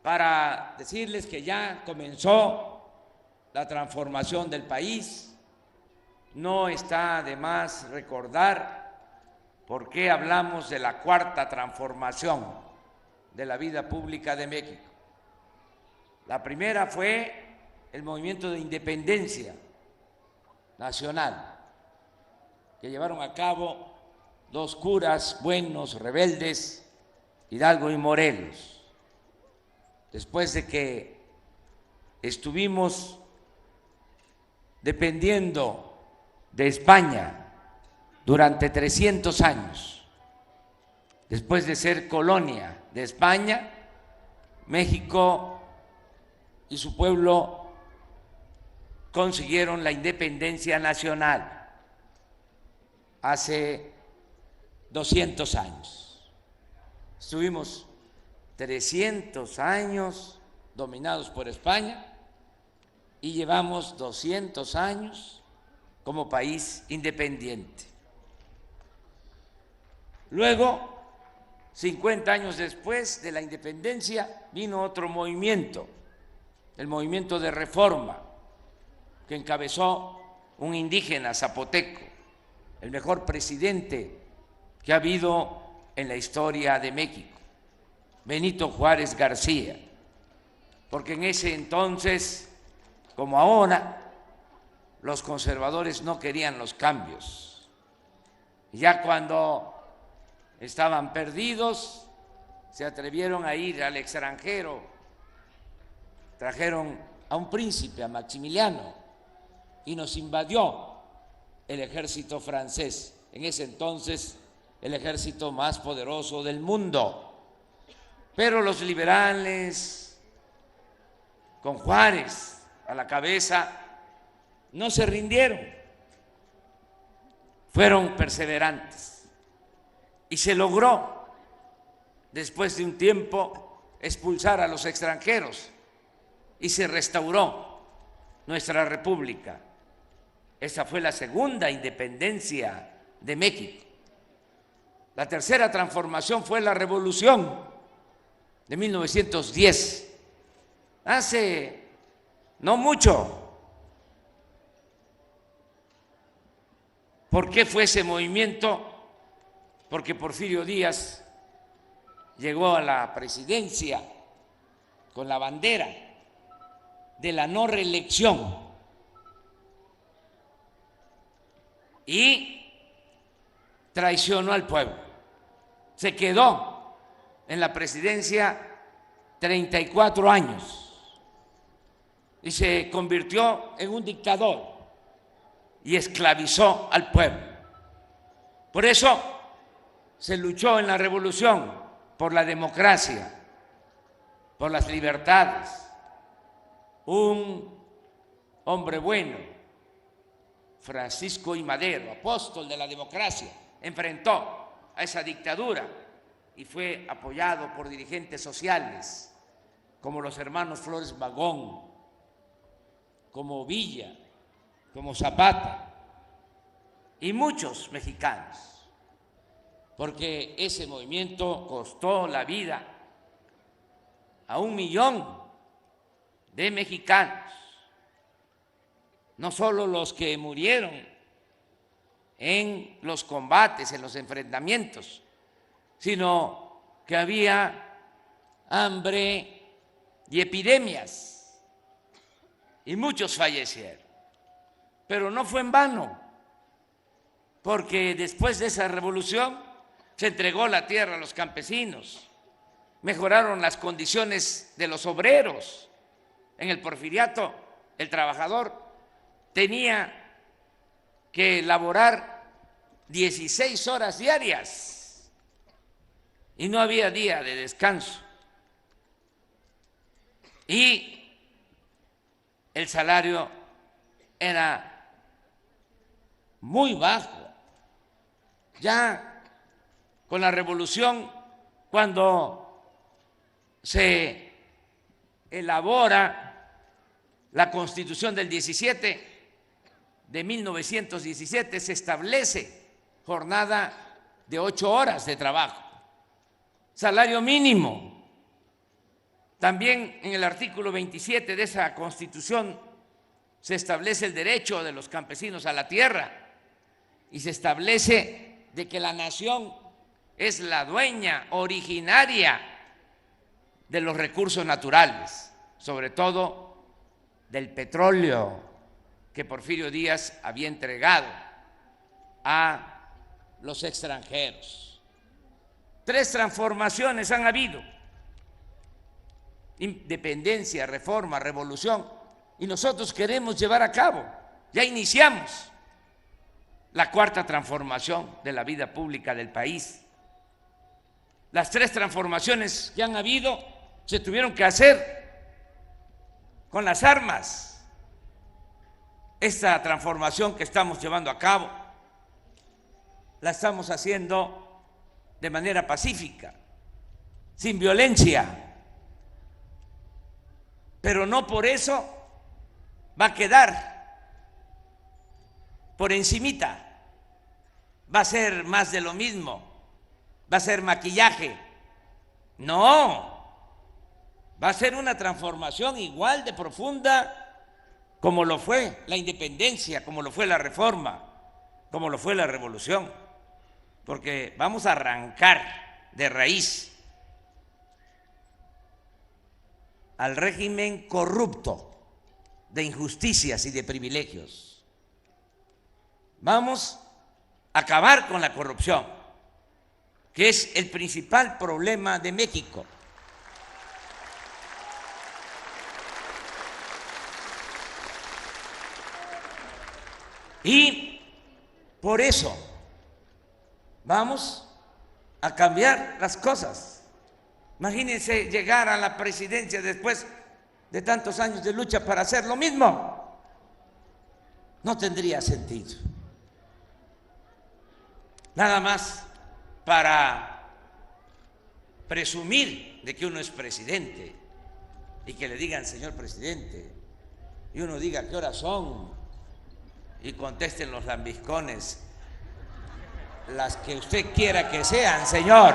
para decirles que ya comenzó la transformación del país. No está de más recordar por qué hablamos de la cuarta transformación de la vida pública de México. La primera fue el movimiento de independencia nacional que llevaron a cabo dos curas buenos, rebeldes, Hidalgo y Morelos. Después de que estuvimos dependiendo de España durante 300 años, después de ser colonia de España, México y su pueblo consiguieron la independencia nacional hace 200 años. Estuvimos 300 años dominados por España y llevamos 200 años como país independiente. Luego, 50 años después de la independencia, vino otro movimiento, el movimiento de reforma, que encabezó un indígena zapoteco, el mejor presidente que ha habido en la historia de México, Benito Juárez García, porque en ese entonces, como ahora, los conservadores no querían los cambios. Ya cuando estaban perdidos, se atrevieron a ir al extranjero, trajeron a un príncipe, a Maximiliano, y nos invadió el ejército francés, en ese entonces el ejército más poderoso del mundo. Pero los liberales, con Juárez a la cabeza, no se rindieron, fueron perseverantes y se logró, después de un tiempo, expulsar a los extranjeros y se restauró nuestra república. Esa fue la segunda independencia de México. La tercera transformación fue la Revolución de 1910, hace no mucho. ¿Por qué fue ese movimiento? Porque Porfirio Díaz llegó a la presidencia con la bandera de la no reelección y traicionó al pueblo. Se quedó en la presidencia 34 años y se convirtió en un dictador y esclavizó al pueblo. Por eso se luchó en la revolución por la democracia, por las libertades. Un hombre bueno, Francisco I. Madero, apóstol de la democracia, enfrentó a esa dictadura y fue apoyado por dirigentes sociales como los hermanos Flores Magón, como Villa, como Zapata y muchos mexicanos, porque ese movimiento costó la vida a 1 millón de mexicanos, no solo los que murieron en los combates, en los enfrentamientos, sino que había hambre y epidemias y muchos fallecieron. Pero no fue en vano, porque después de esa revolución se entregó la tierra a los campesinos, mejoraron las condiciones de los obreros. En el porfiriato, el trabajador tenía que laborar 16 horas diarias y no había día de descanso. Y el salario era muy bajo. Ya con la revolución, cuando se elabora la Constitución del 17 de 1917, se establece jornada de 8 horas de trabajo, salario mínimo. También en el artículo 27 de esa Constitución se establece el derecho de los campesinos a la tierra y se establece de que la nación es la dueña originaria de los recursos naturales, sobre todo del petróleo que Porfirio Díaz había entregado a los extranjeros. 3 transformaciones han habido: independencia, reforma, revolución, y nosotros queremos llevar a cabo, ya iniciamos la 4ª transformación de la vida pública del país. Las 3 transformaciones que han habido se tuvieron que hacer con las armas. Esta transformación que estamos llevando a cabo la estamos haciendo de manera pacífica, sin violencia, pero no por eso va a quedar por encimita, va a ser más de lo mismo, va a ser maquillaje. No, va a ser una transformación igual de profunda como lo fue la independencia, como lo fue la reforma, como lo fue la revolución, porque vamos a arrancar de raíz al régimen corrupto de injusticias y de privilegios. Vamos a acabar con la corrupción, que es el principal problema de México. Y por eso vamos a cambiar las cosas. Imagínense llegar a la presidencia después de tantos años de lucha para hacer lo mismo. No tendría sentido. Nada más para presumir de que uno es presidente y que le digan señor presidente y uno diga qué horas son y contesten los lambiscones las que usted quiera que sean, señor.